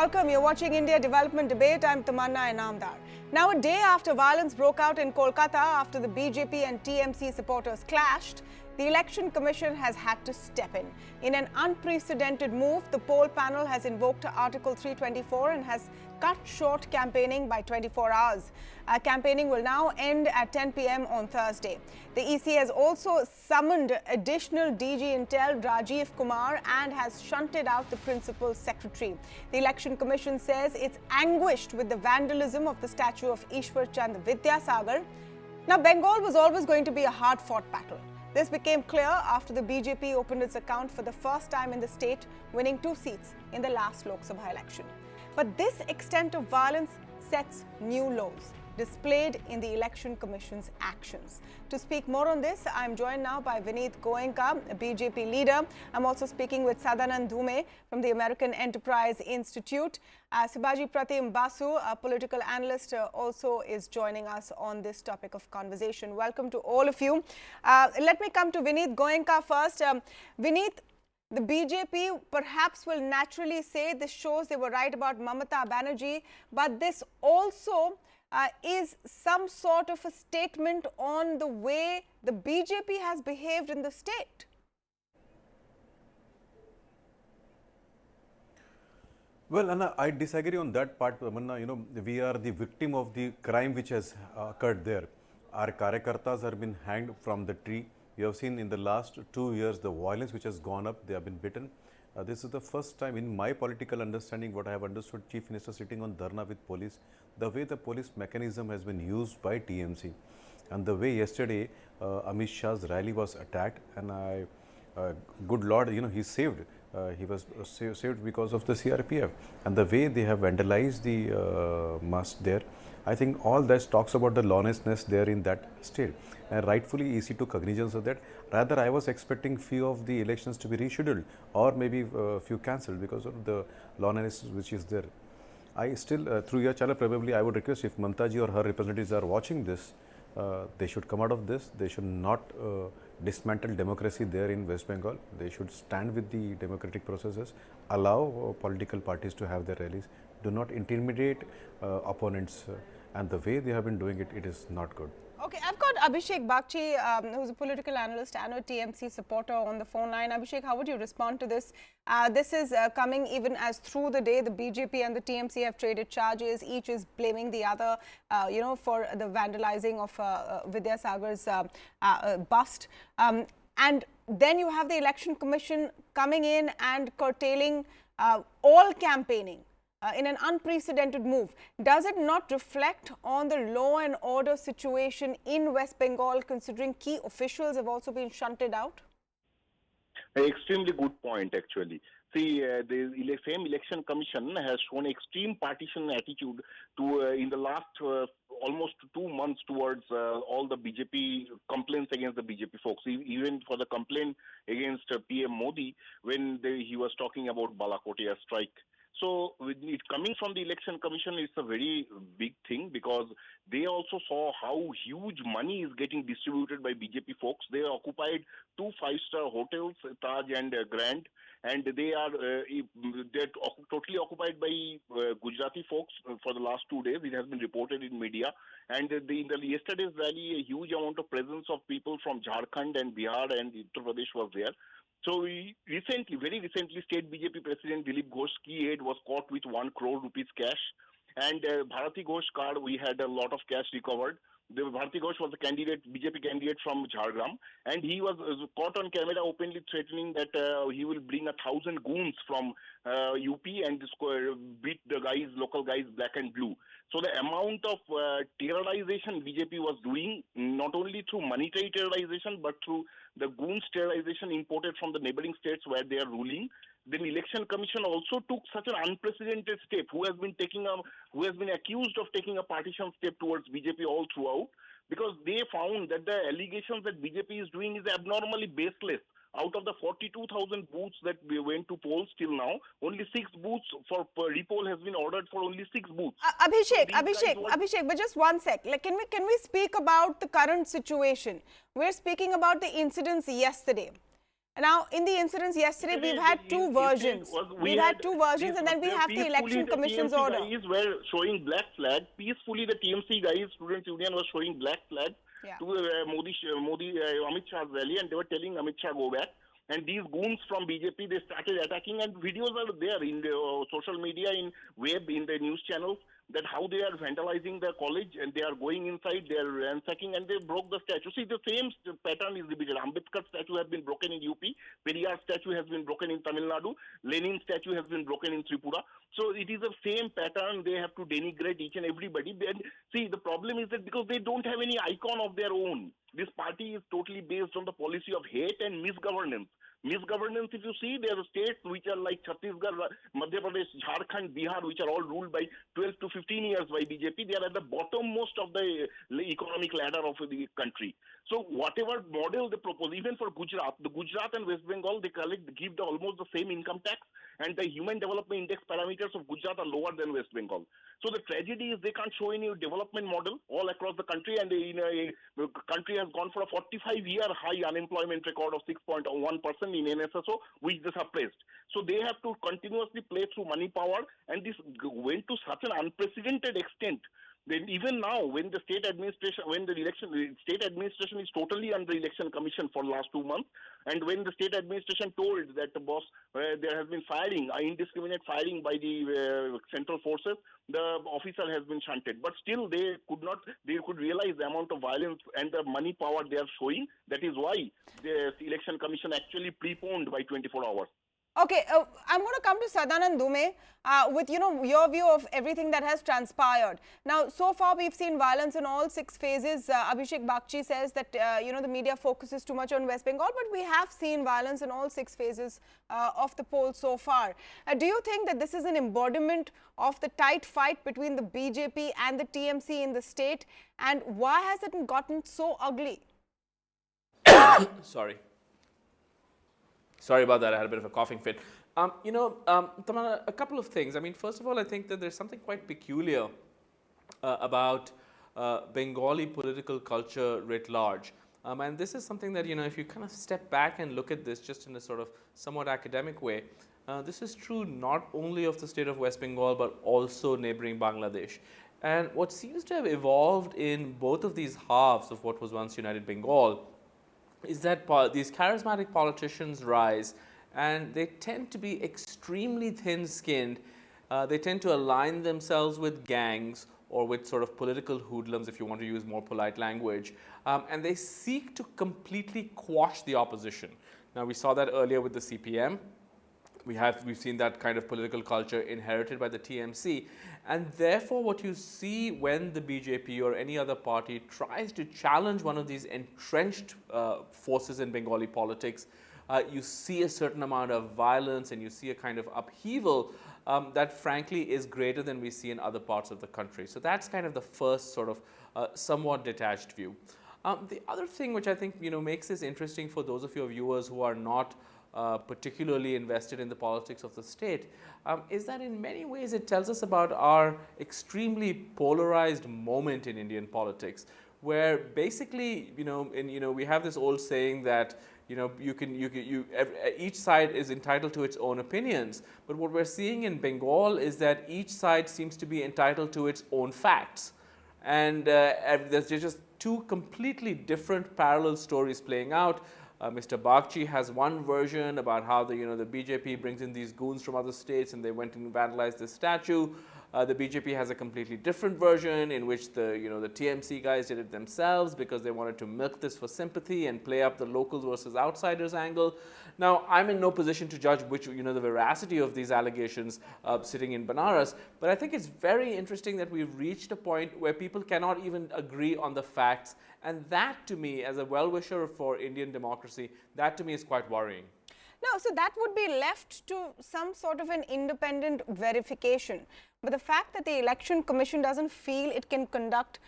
Welcome, you're watching India Development Debate. I'm Tamanna Inamdar. Now, a day after violence broke out in Kolkata after the BJP and TMC supporters clashed, the Election Commission has had to step in. In an unprecedented move, the poll panel has invoked Article 324 and has cut short campaigning by 24 hours. Campaigning will now end at 10 p.m. on Thursday. The EC has also summoned additional DG Intel Rajiv Kumar and has shunted out the Principal Secretary. The Election Commission says it's anguished with the vandalism of the statue of Ishwar Chand Vidyasagar. Now, Bengal was always going to be a hard-fought battle. This became clear after the BJP opened its account for the first time in the state, winning 2 seats in the last Lok Sabha election. But this extent of violence sets new lows, displayed in the Election Commission's actions. To speak more on this, I am joined now by Vineet Goenka, a BJP leader. I'm also speaking with Sadanand Dhume from the American Enterprise Institute. Sibaji Pratim Basu, a political analyst, also is joining us on this topic of conversation. Welcome to all of you. Let me come to Vineet Goenka first. Vineet, the BJP perhaps will naturally say this shows they were right about Mamata Banerjee, but this also is some sort of a statement on the way the BJP has behaved in the state. Well, Anna, I disagree on that part, Tamanna. You know, we are the victim of the crime which has occurred there. Our Karyakartas have been hanged from the tree. You have seen in the last 2 years the violence which has gone up, they have been beaten. This is the first time in my political understanding, what I have understood, Chief Minister sitting on dharna with police, the way the police mechanism has been used by TMC and the way yesterday Amit Shah's rally was attacked, and good Lord, you know, he saved. He was saved because of the CRPF, and the way they have vandalized the mosque there, I think all that talks about the lawlessness there in that state, and rightfully EC took cognizance of that. Rather, I was expecting few of the elections to be rescheduled or maybe few cancelled because of the lawlessness which is there. I still, through your channel, probably I would request if Mamtaji or her representatives are watching this, they should come out of this. They should not dismantle democracy there in West Bengal. They should stand with the democratic processes, allow political parties to have their rallies, do not intimidate opponents, and the way they have been doing it, it is not good. Okay, I've got Abhishek Bagchi, who's a political analyst and a TMC supporter on the phone line. Abhishek, how would you respond to this? This is coming even as through the day the BJP and the TMC have traded charges. Each is blaming the other, you know, for the vandalizing of Vidyasagar's bust. And then you have the Election Commission coming in and curtailing all campaigning. In an unprecedented move. Does it not reflect on the law and order situation in West Bengal, considering key officials have also been shunted out? An extremely good point, actually. See, the same Election Commission has shown extreme partisan attitude to in the last almost 2 months towards all the BJP complaints against the BJP folks. Even for the complaint against PM Modi when he was talking about Balakote strike. So, with it coming from the Election Commission, it's a very big thing because they also saw how huge money is getting distributed by BJP folks. They occupied 2 5-star hotels, Taj and Grand, and they're totally occupied by Gujarati folks for the last 2 days. It has been reported in media. And in the yesterday's rally, a huge amount of presence of people from Jharkhand and Bihar and Uttar Pradesh was there. So very recently, State BJP President Dilip Ghosh's key aide was caught with 1 crore rupees cash. And Bharati Ghosh card, we had a lot of cash recovered. The Bharati Ghosh was a BJP candidate from Jharkhand, and he was caught on camera openly threatening that he will bring 1,000 goons from UP and beat the local guys black and blue. So the amount of terrorization BJP was doing, not only through monetary terrorization, but through the goons terrorization imported from the neighboring states where they are ruling. Then Election Commission also took such an unprecedented step, who has been accused of taking a partisan step towards BJP all throughout, because they found that the allegations that BJP is doing is abnormally baseless. Out of the 42,000 booths that we went to polls till now, only 6 booths for repoll has been ordered for only 6 booths. Abhishek, but just one sec. Like, can we speak about the current situation? We're speaking about the incidents yesterday. Now, in the incidents yesterday, we've had two versions. We've had two versions, and then we have the Election Commission's order. TMC guys were showing black flag. Peacefully, the TMC guys, Students Union, was showing black flag to Amit Shah's rally, and they were telling Amit Shah go back. And these goons from BJP, they started attacking, and videos are there in the social media, in web, in the news channels, that how they are vandalizing the college, and they are going inside, they are ransacking, and they broke the statue. See, the same pattern is repeated. Ambedkar statue has been broken in UP, Periyar statue has been broken in Tamil Nadu, Lenin statue has been broken in Tripura. So it is the same pattern. They have to denigrate each and everybody. And see, the problem is that because they don't have any icon of their own, this party is totally based on the policy of hate and misgovernance. Misgovernance, if you see, there are states which are like Chhattisgarh, Madhya Pradesh, Jharkhand, Bihar, which are all ruled by 12 to 15 years by BJP. They are at the bottommost of the economic ladder of the country. So whatever model they propose, even for Gujarat, the Gujarat and West Bengal, they give almost the same income tax, and the human development index parameters of Gujarat are lower than West Bengal. So the tragedy is they can't show any development model all across the country, and the country has gone for a 45-year high unemployment record of 6.1% in NSSO, which they suppressed. So they have to continuously play through money power, and this went to such an unprecedented extent. Then even now, when the state administration is totally under election commission for the last 2 months, and when the state administration told that the boss, there has been firing, indiscriminate firing by the central forces, the officer has been shunted. But still, they could realize the amount of violence and the money power they are showing. That is why the election commission actually preponed by 24 hours. Okay, I'm going to come to Sadanand Dume with, your view of everything that has transpired. Now, so far we've seen violence in all 6 phases. Abhishek Bagchi says that, the media focuses too much on West Bengal, but we have seen violence in all 6 phases of the poll so far. Do you think that this is an embodiment of the tight fight between the BJP and the TMC in the state? And why has it gotten so ugly? Sorry about that. I had a bit of a coughing fit. Tamanna, a couple of things. I mean, first of all, I think that there's something quite peculiar about Bengali political culture writ large. And this is something that, if you kind of step back and look at this just in a sort of somewhat academic way, this is true not only of the state of West Bengal, but also neighboring Bangladesh. And what seems to have evolved in both of these halves of what was once United Bengal is that these charismatic politicians rise, and they tend to be extremely thin-skinned. They tend to align themselves with gangs or with sort of political hoodlums, if you want to use more polite language, and they seek to completely quash the opposition. Now, we saw that earlier with the CPM. We've seen that kind of political culture inherited by the TMC, and therefore what you see when the BJP or any other party tries to challenge one of these entrenched forces in Bengali politics, you see a certain amount of violence and you see a kind of upheaval that frankly is greater than we see in other parts of the country. So that's kind of the first sort of somewhat detached view. The other thing which I think makes this interesting for those of your viewers who are not particularly invested in the politics of the state, is that in many ways it tells us about our extremely polarized moment in Indian politics, where basically we have this old saying that each side is entitled to its own opinions, but what we're seeing in Bengal is that each side seems to be entitled to its own facts, and there's just 2 completely different parallel stories playing out. Mr. Bagchi has one version about how the BJP brings in these goons from other states and they went and vandalized this statue. The BJP has a completely different version in which the TMC guys did it themselves because they wanted to milk this for sympathy and play up the locals versus outsiders angle. Now, I'm in no position to judge which the veracity of these allegations sitting in Banaras, but I think it's very interesting that we've reached a point where people cannot even agree on the facts, and that to me, as a well-wisher for Indian democracy, that to me is quite worrying. No, so that would be left to some sort of an independent verification. But the fact that the Election Commission doesn't feel it can conduct,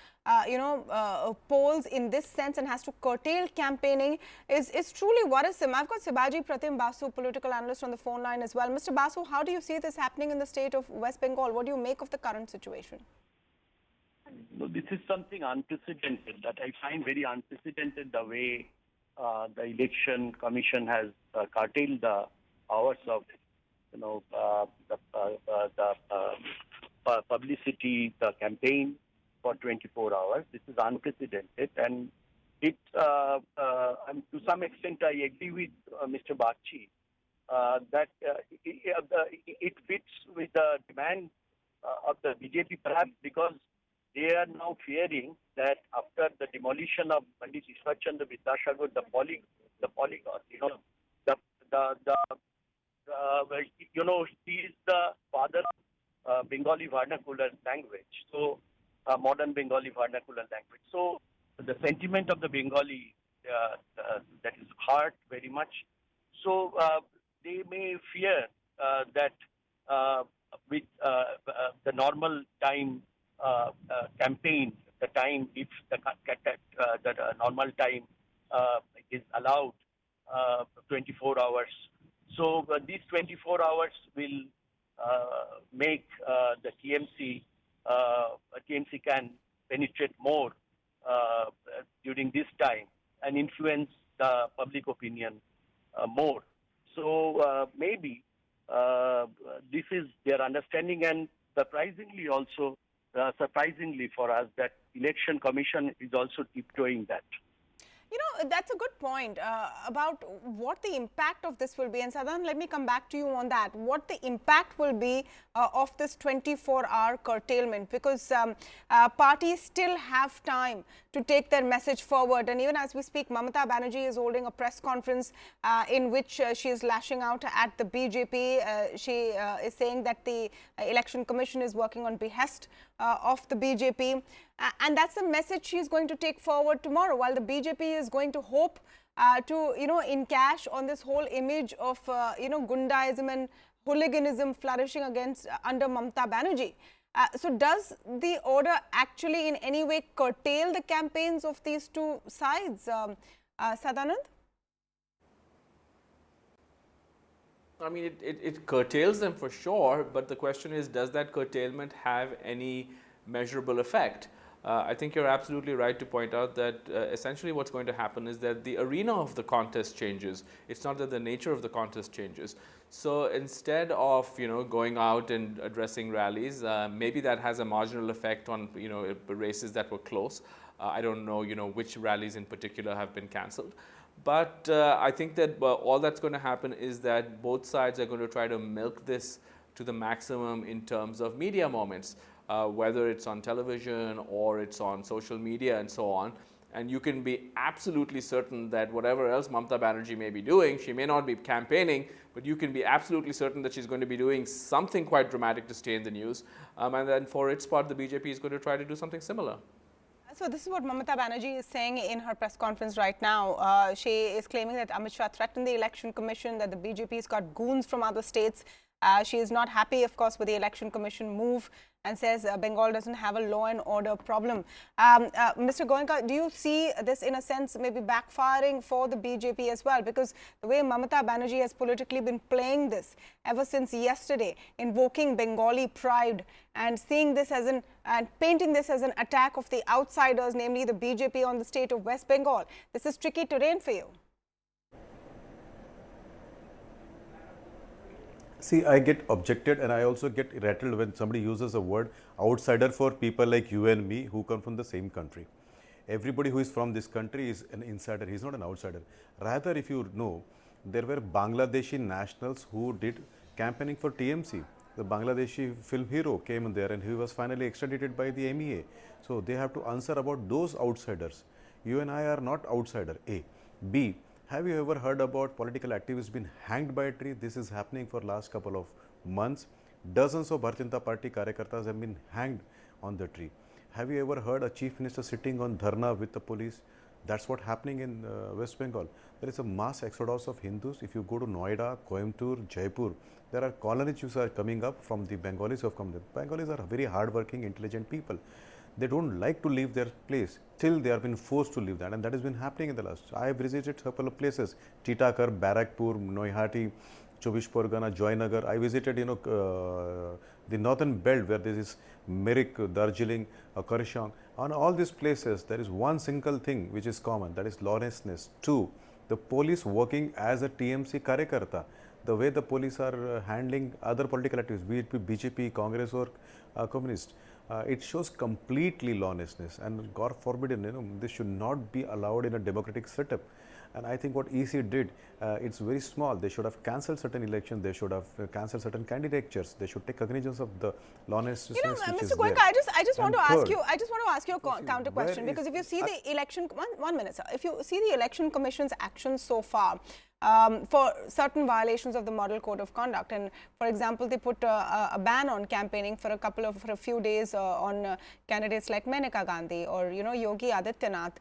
polls in this sense and has to curtail campaigning is truly worrisome. I've got Sibaji Pratim Basu, political analyst, on the phone line as well. Mr. Basu, how do you see this happening in the state of West Bengal? What do you make of the current situation? No, this is something unprecedented that I find very unprecedented, the way the election commission has curtailed the hours of, the publicity, the campaign for 24 hours. This is unprecedented, and it, to some extent, I agree with Mr. Bagchi that it fits with the demand of the BJP, perhaps because they are now fearing that after the demolition of Pandit Ishwar Chandra Vidyasagar, the polygon, he is the father of Bengali vernacular language, so modern Bengali vernacular language. So the sentiment of the Bengali that is hurt very much. So they may fear that with the normal time campaign, the time if the normal time is allowed 24 hours. So these 24 hours will make the TMC can penetrate more during this time and influence the public opinion more. So maybe this is their understanding, and surprisingly for us, that election commission is also tiptoeing that. You know, that's a good point about what the impact of this will be. And Sadan, let me come back to you on that. What the impact will be of this 24-hour curtailment, because parties still have time to take their message forward. And even as we speak, Mamata Banerjee is holding a press conference in which she is lashing out at the BJP. She is saying that the Election Commission is working on behest of the BJP. And that's the message she is going to take forward tomorrow, while the BJP is going to hope to, encash on this whole image of, Gundaism and hooliganism flourishing against under Mamata Banerjee. So does the order actually in any way curtail the campaigns of these two sides, Sadanand? I mean, it curtails them for sure, but the question is, does that curtailment have any measurable effect? I think you're absolutely right to point out that essentially what's going to happen is that the arena of the contest changes. It's not that the nature of the contest changes. So instead of going out and addressing rallies, maybe that has a marginal effect on races that were close. I don't know which rallies in particular have been cancelled. But I think that all that's going to happen is that both sides are going to try to milk this to the maximum in terms of media moments, whether it's on television or it's on social media and so on. And you can be absolutely certain that whatever else Mamata Banerjee may be doing, she may not be campaigning, but you can be absolutely certain that she's going to be doing something quite dramatic to stay in the news. And then for its part, the BJP is going to try to do something similar. So this is what Mamata Banerjee is saying in her press conference right now. She is claiming that Amit Shah threatened the Election Commission, that the BJP has got goons from other states. She is not happy, of course, with the Election Commission move and says Bengal doesn't have a law and order problem. Mr. Goenka, do you see this in a sense maybe backfiring for the BJP as well? Because the way Mamata Banerjee has politically been playing this ever since yesterday, invoking Bengali pride and seeing this as and painting this as an attack of the outsiders, namely the BJP on the state of West Bengal. This is tricky terrain for you. See, I get objected and I also get rattled when somebody uses the word outsider for people like you and me who come from the same country. Everybody who is from this country is an insider, he is not an outsider. Rather, if you know, there were Bangladeshi nationals who did campaigning for TMC. The Bangladeshi film hero came in there and he was finally extradited by the MEA. So they have to answer about those outsiders. You and I are not outsider, A. B. Have you ever heard about political activists being hanged by a tree? This is happening for last couple of months. Dozens of Bharatiya Janata Party Karyakartas have been hanged on the tree. Have you ever heard a chief minister sitting on dharna with the police? That's what's happening in West Bengal. There is a mass exodus of Hindus. If you go to Noida, Coimbatore, Jaipur, there are colonies which are coming up from the Bengalis who have come there. Bengalis are very hardworking, intelligent people. They don't like to leave their place till they are been forced to leave that, and that has been happening in the last. I have visited a couple of places: Titakar, Barakpur, Noihati, Chobish Porgana, Joynagar. I visited, the northern belt where there is Merik, Darjeeling, Karshang. On all these places, there is one single thing which is common, that is lawlessness. Two, the police working as a TMC Karyakarta. The way the police are handling other political activities, be it BJP, Congress or Communist, it shows completely lawlessness, and God forbid, this should not be allowed in a democratic setup. And I think what EC did, it's very small. They should have cancelled certain elections. They should have cancelled certain candidatures. They should take cognizance of the lawlessness which Mr. is Goenka, there. I just want And to ask third, you. I just want to ask you a counter question, because if you see the election, one minute, sir. If you see the Election Commission's actions so far, for certain violations of the Model Code of Conduct, and for example, they put a ban on campaigning for a few days on candidates like Maneka Gandhi or Yogi Adityanath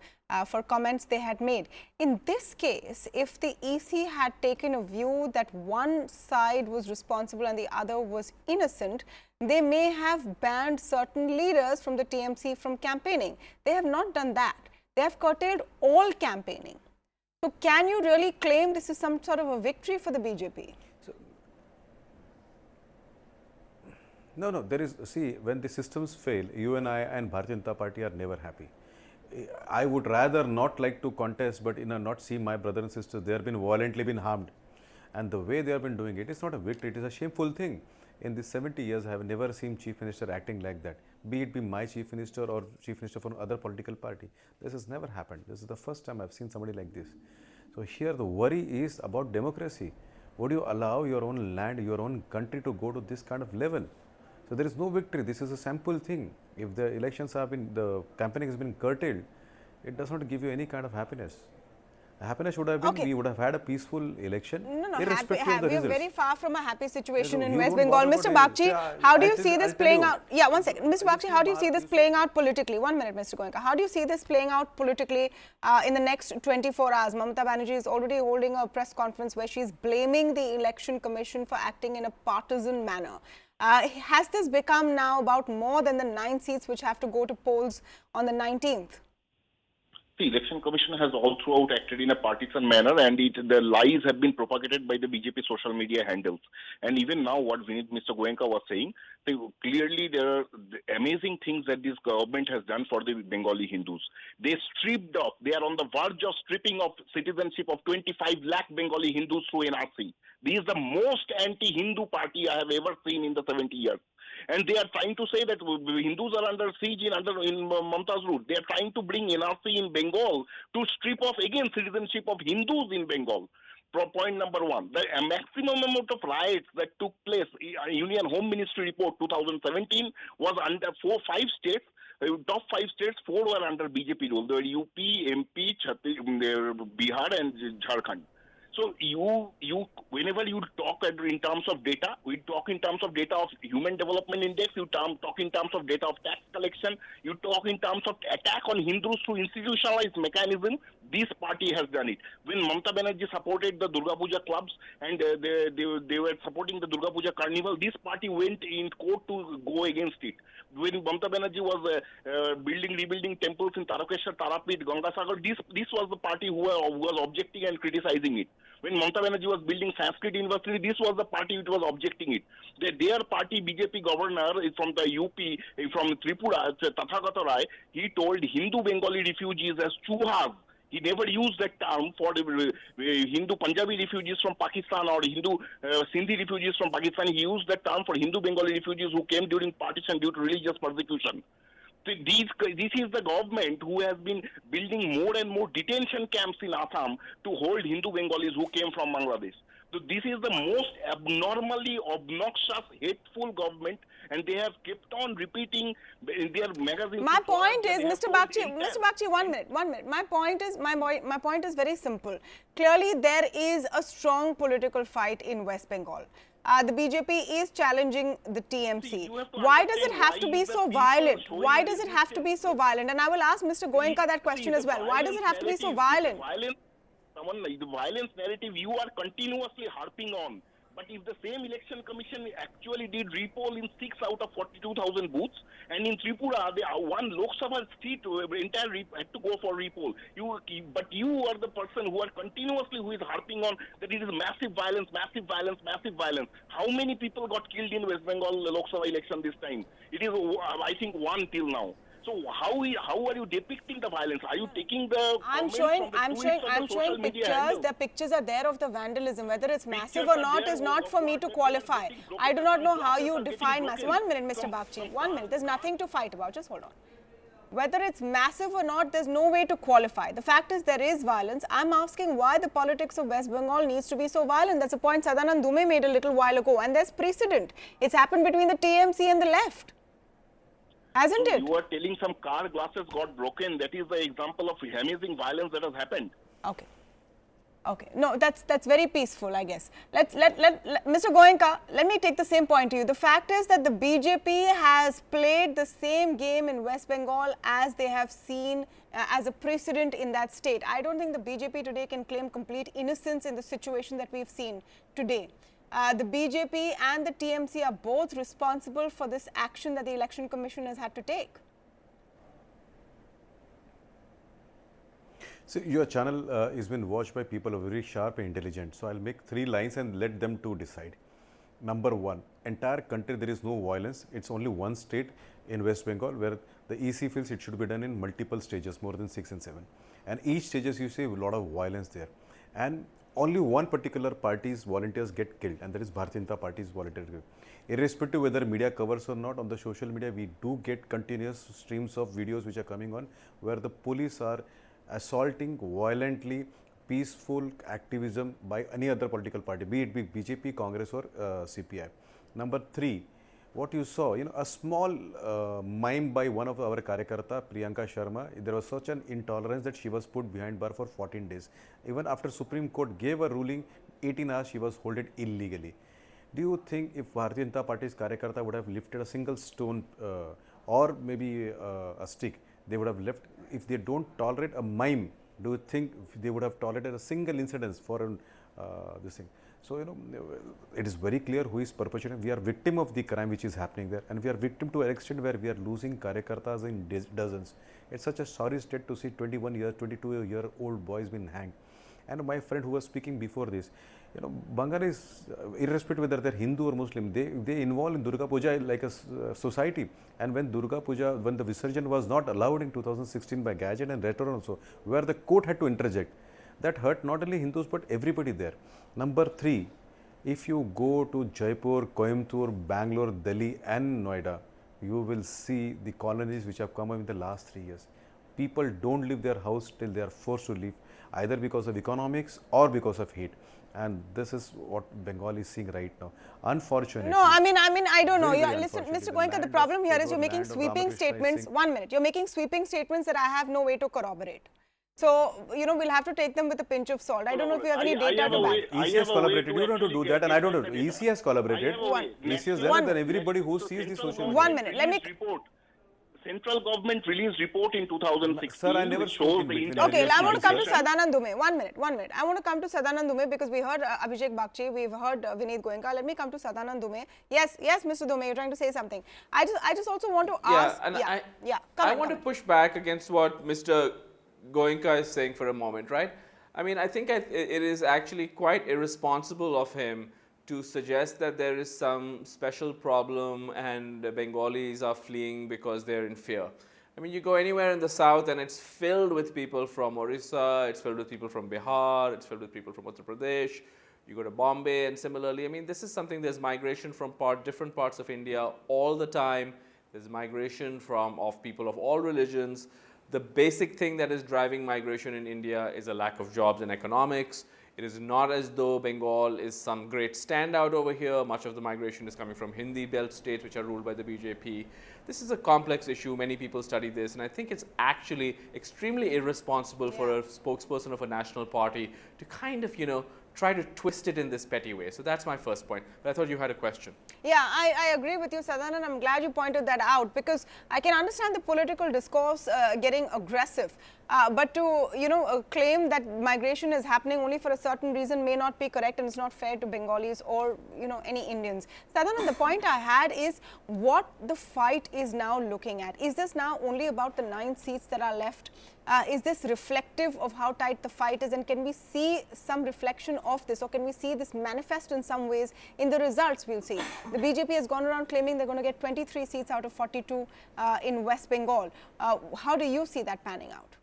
for comments they had made. In this case, if the EC had taken a view that one side was responsible and the other was innocent, they may have banned certain leaders from the TMC from campaigning. They have not done that. They have curtailed all campaigning. So can you really claim this is some sort of a victory for the BJP? No, there is, see, when the systems fail, you and I and Bharatiya Janata Party are never happy. I would rather not like to contest, but not see my brother and sisters, they have been violently been harmed. And the way they have been doing it, it's not a victory, it is a shameful thing. In these 70 years, I have never seen Chief Minister acting like that. Be it my Chief Minister or Chief Minister from other political party. This has never happened. This is the first time I've seen somebody like this. So here the worry is about democracy. Would you allow your own land, your own country to go to this kind of level? So there is no victory. This is a sample thing. If the elections have been, the campaigning has been curtailed, it does not give you any kind of happiness. Happiness would have been, we would have had a peaceful election. Irrespective of the we are results. very far from a happy situation in you West don't Bengal. bother Mr. about Bagchi, it. how do you I'll see tell- this I'll tell playing you. out? Yeah, one second. Mr. Bagchi, how do you see this playing out politically? 1 minute, Mr. Goenka. How do you see this playing out politically in the next 24 hours? Mamata Banerjee is already holding a press conference where she is blaming the Election Commission for acting in a partisan manner. Has this become now about more than the 9 seats which have to go to polls on the 19th? The Election Commission has all throughout acted in a partisan manner, and the lies have been propagated by the BJP social media handles. And even now, what Mr. Goenka was saying, clearly there are amazing things that this government has done for the Bengali Hindus. They stripped off, they are on the verge of stripping of citizenship of 25 lakh Bengali Hindus through NRC. This is the most anti-Hindu party I have ever seen in the 70 years. And they are trying to say that Hindus are under siege in Mamta's route. They are trying to bring NRC in Bengal to strip off again citizenship of Hindus in Bengal. Point number one, the maximum amount of riots that took place, Union Home Ministry report 2017 was under 5 states. Top 5 states, 4 were under BJP rule. They were UP, MP, Bihar and Jharkhand. So whenever you talk in terms of data, we talk in terms of data of Human Development Index, you talk in terms of data of tax collection, you talk in terms of attack on Hindus through institutionalized mechanism. This party has done it. When Mamata Banerjee supported the Durga Puja clubs and they were supporting the Durga Puja carnival, this party went in court to go against it. When Mamata Banerjee was rebuilding temples in Tarakeshwar, Tarapit, Gangasagar, this was the party who was objecting and criticizing it. When Mamata Banerjee was building Sanskrit University, this was the party which was objecting it. Their party BJP governor is from the UP, from Tripura, Tathagata Rai, he told Hindu Bengali refugees as chuhas. He never used that term for the Hindu Punjabi refugees from Pakistan or Hindu Sindhi refugees from Pakistan. He used that term for Hindu Bengali refugees who came during partition due to religious persecution. So this is the government who has been building more and more detention camps in Assam to hold Hindu Bengalis who came from Bangladesh. So this is the most abnormally obnoxious, hateful government, and they have kept on repeating in their magazines. My point is, Mr. Bagchi, 1 minute. My point is very simple. Clearly, there is a strong political fight in West Bengal. The BJP is challenging the TMC. Why does it have to be so violent? Why does it have to be so violent? And I will ask Mr. Goenka that question as well. Why does it have to be so violent? The violence narrative you are continuously harping on. But if the same election commission actually did repoll in 6 out of 42,000 booths, and in Tripura, one Lok Sabha seat had to go for repoll. But you are the person who are continuously who is harping on that it is massive violence, massive violence, massive violence. How many people got killed in West Bengal Lok Sabha election this time? It is, I think, one till now. So how are you depicting the violence? Are you taking the I'm comments showing pictures. The pictures are there of the vandalism. Whether it's massive or not is not for me to qualify. I do not know how you define massive. 1 minute, Mr. Bagchi. 1 minute. There's nothing to fight about. Just hold on. Whether it's massive or not, there's no way to qualify. The fact is there is violence. I'm asking why the politics of West Bengal needs to be so violent. That's a point Sadanand Dume made a little while ago. And there's precedent. It's happened between the TMC and the left. Hasn't it? You are telling some car glasses got broken. That is the example of amazing violence that has happened. Okay. Okay. No, that's very peaceful, I guess. Mr. Goenka, let me take the same point to you. The fact is that the BJP has played the same game in West Bengal as they have seen as a precedent in that state. I don't think the BJP today can claim complete innocence in the situation that we've seen today. The BJP and the TMC are both responsible for this action that the Election Commission has had to take. So your channel is been watched by people who are very sharp and intelligent. So I'll make 3 lines and let them to decide. Number 1, entire country there is no violence. It's only one state in West Bengal where the EC feels it should be done in multiple stages, more than 6 and 7. And each stages you see a lot of violence there. And only one particular party's volunteers get killed, and that is Bharatiya Janata Party's volunteers. Irrespective whether media covers or not, on the social media we do get continuous streams of videos which are coming on where the police are assaulting violently peaceful activism by any other political party, be it BJP, Congress or CPI. Number 3, what you saw, a small mime by one of our Karyakarta, Priyanka Sharma, there was such an intolerance that she was put behind bar for 14 days. Even after Supreme Court gave a ruling, 18 hours she was held illegally. Do you think if Bharatiya Janata Party's Karyakarta would have lifted a single stone or maybe a stick, they would have left, if they don't tolerate a mime, do you think they would have tolerated a single incident for this thing? So, it is very clear who is perpetrating. We are victim of the crime which is happening there, and we are victim to an extent where we are losing Karyakartas in dozens. It's such a sorry state to see 22-year-old boys being hanged. And my friend who was speaking before this, Bengalis, irrespective whether they're Hindu or Muslim, they involve in Durga Puja like a society. And when Durga Puja, when the Visarjan was not allowed in 2016 by Gadget and Restaurant also, where the court had to interject, that hurt not only Hindus but everybody there. Number 3, if you go to Jaipur, Coimbatore, Bangalore, Delhi and Noida, you will see the colonies which have come up in the last 3 years. People don't leave their house till they are forced to leave, either because of economics or because of hate. And this is what Bengal is seeing right now. Unfortunately. No, I mean, I don't know. Listen, Mr. Goenka, the problem here is you're making sweeping statements. 1 minute. You're making sweeping statements that I have no way to corroborate. So, we'll have to take them with a pinch of salt. I don't know if you have any data to back. EC has collaborated. You don't have to do that, and I don't know. EC has collaborated. EC is there, then everybody who sees the social media. 1 minute. Let me. Central government released report in 2016. Sir, I never spoke in between. Okay, I want to come to Sadanand Dume. 1 minute. I want to come to Sadanand Dume because we heard Abhishek Bagchi, we've heard Vineet Goenka. Let me come to Sadanand Dume. Yes, Mr. Dume, you're trying to say something. I just also want to ask. I want to push back against what Mr. Goenka is saying for a moment, right? I mean, I think it is actually quite irresponsible of him to suggest that there is some special problem and Bengalis are fleeing because they're in fear. I mean, you go anywhere in the south and it's filled with people from Orissa, it's filled with people from Bihar, it's filled with people from Uttar Pradesh. You go to Bombay and similarly, I mean, this is something, there's migration from different parts of India all the time. There's migration of people of all religions. The basic thing that is driving migration in India is a lack of jobs and economics. It is not as though Bengal is some great standout over here. Much of the migration is coming from Hindi belt states which are ruled by the BJP. This is a complex issue. Many people study this, and I think it's actually extremely irresponsible for a spokesperson of a national party to kind of, try to twist it in this petty way. So that's my first point. But I thought you had a question. Yeah, I agree with you, Sadan, and I'm glad you pointed that out, because I can understand the political discourse getting aggressive. But to, claim that migration is happening only for a certain reason may not be correct, and it's not fair to Bengalis or, any Indians. Sadan, the point I had is what the fight is now looking at. Is this now only about the 9 seats that are left? Is this reflective of how tight the fight is, and can we see some reflection of this, or can we see this manifest in some ways in the results we'll see? The BJP has gone around claiming they're going to get 23 seats out of 42 in West Bengal. How do you see that panning out?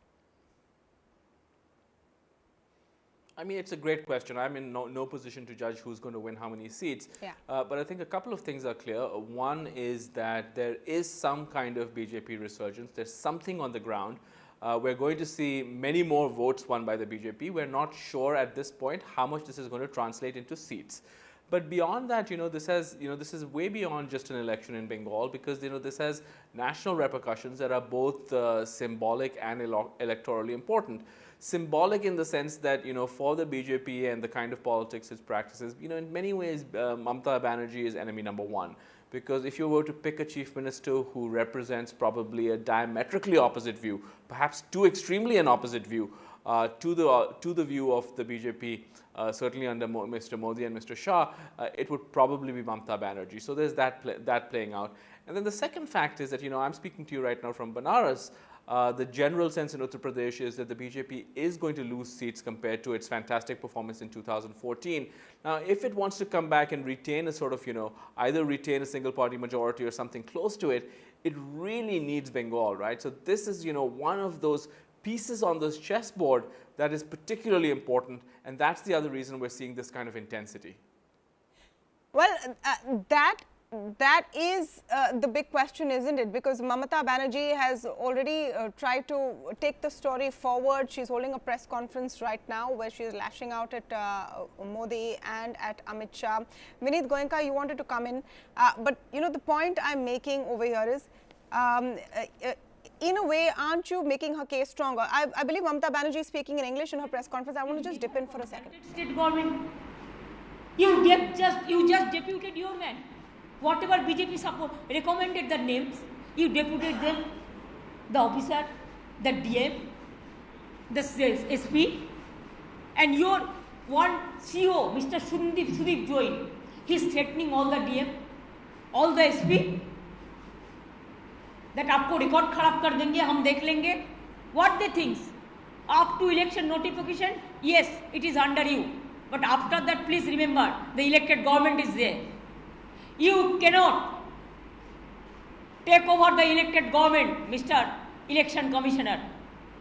I mean, it's a great question. I'm in no position to judge who's going to win how many seats. Yeah. But I think a couple of things are clear. One is that there is some kind of BJP resurgence. There's something on the ground. We're going to see many more votes won by the BJP. We're not sure at this point how much this is going to translate into seats. But beyond that, this is way beyond just an election in Bengal, because this has national repercussions that are both symbolic and electorally important. Symbolic in the sense that for the BJP and the kind of politics it practices, in many ways Mamata Banerjee is enemy number one. Because if you were to pick a chief minister who represents probably a diametrically opposite view, perhaps too extremely an opposite view to the view of the BJP, certainly under Mr. Modi and Mr. Shah, it would probably be Mamata Banerjee. So there's that playing out. And then the second fact is that I'm speaking to you right now from Banaras. The general sense in Uttar Pradesh is that the BJP is going to lose seats compared to its fantastic performance in 2014. Now, if it wants to come back and retain a sort of, either retain a single party majority or something close to it, it really needs Bengal, right? So this is, one of those pieces on this chessboard that is particularly important, and that's the other reason we're seeing this kind of intensity. Well, that is the big question, isn't it? Because Mamata Banerjee has already tried to take the story forward. She's holding a press conference right now where she is lashing out at Modi and at Amit Shah. Vineet Goenka, you wanted to come in. But, the point I'm making over here is, in a way, aren't you making her case stronger? I believe Mamata Banerjee is speaking in English in her press conference. I want to just dip in for a second. State government, you just deputed your men. Whatever BJP recommended the names, you deputed them, the officer, the DM, the SP, and your one CEO, Mr. Sudip Joy, he's threatening all the DM, all the SP, that आपको record खराब कर देंगे, हम देख लेंगे. What they think? Up to election notification, yes, it is under you. But after that, please remember, the elected government is there. You cannot take over the elected government, Mr. Election Commissioner,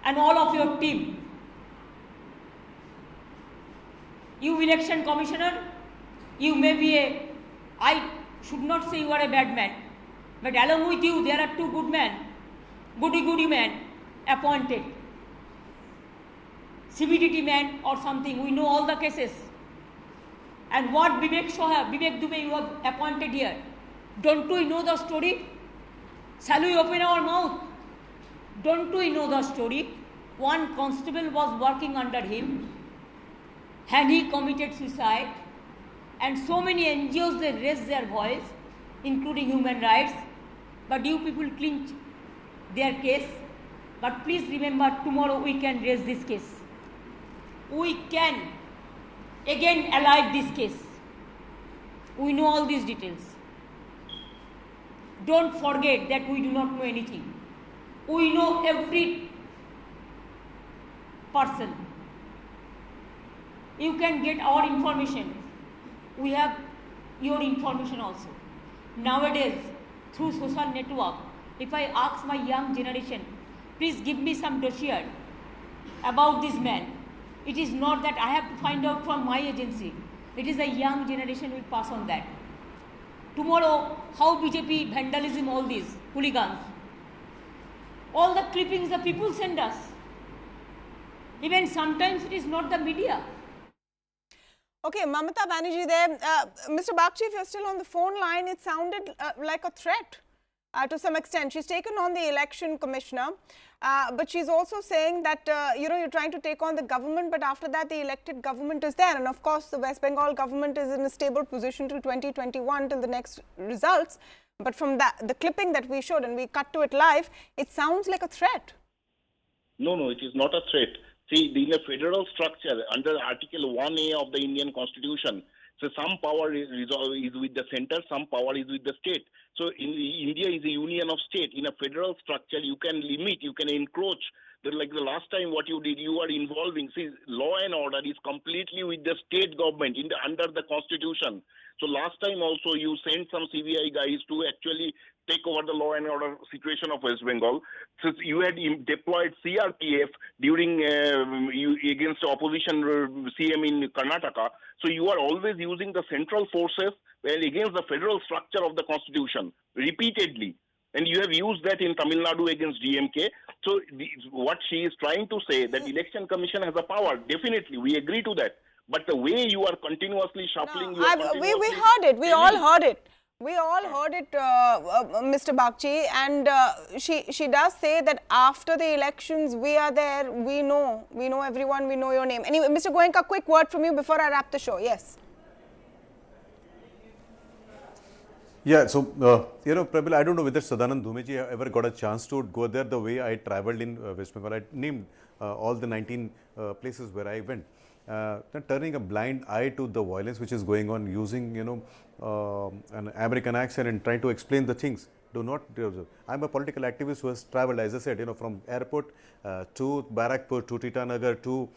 and all of your team. You election commissioner, you may be I should not say you are a bad man, but along with you there are two good men, goody men appointed. CBDT man or something, we know all the cases. And what Vivek Dubey you have appointed here, don't we know the story? Shall we open our mouth? Don't we know the story? One constable was working under him and he committed suicide, and so many NGOs they raised their voice, including human rights, but you people clinch their case. But please remember, tomorrow we can raise this case. We can again alive this case. We know all these details. Don't forget that we do not know anything. We know every person. You can get our information. We have your information also. Nowadays, through social network, if I ask my young generation, please give me some dossier about this man, it is not that I have to find out from my agency. It is a young generation will pass on that. Tomorrow, how BJP vandalism, all these hooligans, all the clippings the people send us. Even sometimes it is not the media. Okay, Mamata Banerjee there. Mr. Bagchi, if you're still on the phone line, it sounded like a threat. to some extent. She's taken on the election commissioner, but she's also saying that, you're trying to take on the government, but after that the elected government is there. And of course, the West Bengal government is in a stable position till 2021, till the next results. But from the clipping that we showed, and we cut to it live, it sounds like a threat. No, it is not a threat. See, in a federal structure, under Article 1A of the Indian Constitution, so some power is with the center, some power is with the state. So India is a union of state. In a federal structure, you can limit, you can encroach. Like the last time what you did, you are involving. See, law and order is completely with the state government under the constitution. So last time also you sent some CBI guys to actually take over the law and order situation of West Bengal. So you had deployed CRPF during against opposition CM in Karnataka. So you are always using the central forces against the federal structure of the constitution repeatedly. And you have used that in Tamil Nadu against DMK. So what she is trying to say, that election commission has a power. Definitely, we agree to that. But the way you are continuously shuffling, we heard it. We all heard it. We all heard it, Mr. Bagchi, and she does say that after the elections, we are there. We know everyone. We know your name. Anyway, Mr. Goenka, quick word from you before I wrap the show. Yes. Yeah, so, Prabal, I don't know whether Sadanand Dhumeji ever got a chance to go there the way I traveled in West Bengal. I named all the 19 places where I went. Turning a blind eye to the violence which is going on, using, an American accent and trying to explain the things. Do not, I'm a political activist who has traveled, as I said, from airport to Barakpur, to Titanagar, to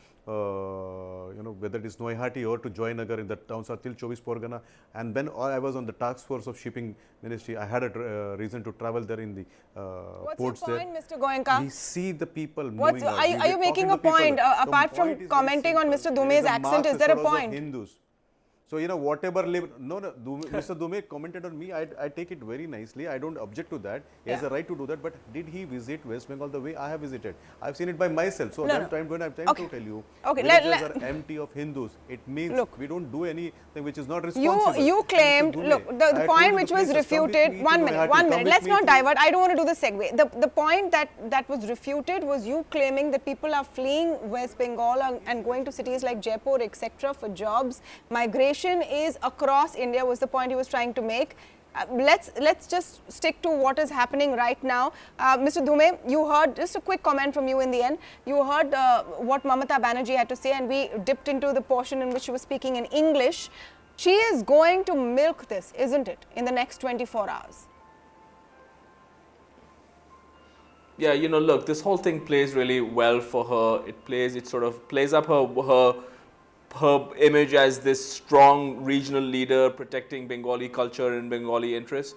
whether it is Noihati or to Joynagar in the towns of Til Chovis Porgana. And when I was on the task force of shipping ministry, I had a reason to travel there in the ports there. What's your point, Mr. Goenka? We see the people moving out. Are you making a point? Apart from commenting on Mr. Dhume's accent, is there a point? Hindus. So, whatever, Mr. Dhume commented on me, I take it very nicely. I don't object to that. He has a right to do that. But did he visit West Bengal the way I have visited? I've seen it by myself. So, I'm trying to tell you, villages are empty of Hindus. It means we don't do anything which is not responsible. You claimed, the point which was refuted, one minute, let's not divert. I don't want to do the segue. The point that was refuted was you claiming that people are fleeing West Bengal and going to cities like Jaipur, etc. for jobs. Migration is across India was the point he was trying to make. Let's just stick to what is happening right now. Mr. Dhume, you heard, just a quick comment from you in the end, you heard what Mamata Banerjee had to say, and we dipped into the portion in which she was speaking in English. She is going to milk this, isn't it, in the next 24 hours? Yeah, look, this whole thing plays really well for her. It sort of plays up her image as this strong regional leader protecting Bengali culture and Bengali interests.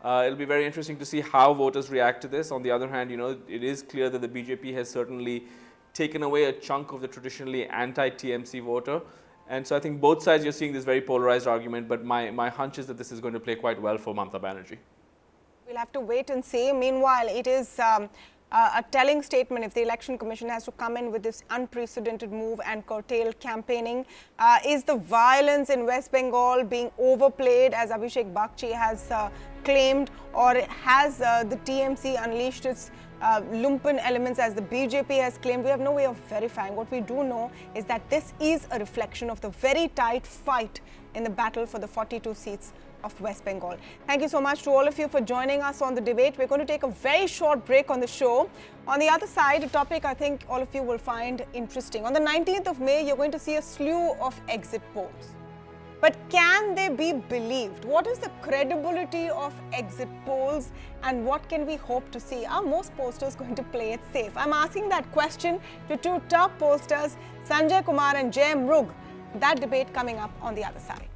It'll be very interesting to see how voters react to this. On the other hand, it is clear that the BJP has certainly taken away a chunk of the traditionally anti-TMC voter. And so I think both sides, you're seeing this very polarized argument, but my hunch is that this is going to play quite well for Mamata Banerjee. We'll have to wait and see. Meanwhile, it is a telling statement if the Election Commission has to come in with this unprecedented move and curtail campaigning. Is the violence in West Bengal being overplayed, as Abhishek Bagchi has claimed, or has the TMC unleashed its lumpen elements as the BJP has claimed? We have no way of verifying. What we do know is that this is a reflection of the very tight fight in the battle for the 42 seats of West Bengal. Thank you so much to all of you for joining us on the debate. We're going to take a very short break on the show. On the other side, a topic I think all of you will find interesting. On the 19th of May, you're going to see a slew of exit polls. But can they be believed? What is the credibility of exit polls and what can we hope to see? Are most pollsters going to play it safe? I'm asking that question to two top pollsters, Sanjay Kumar and Jay Mrug. That debate coming up on the other side.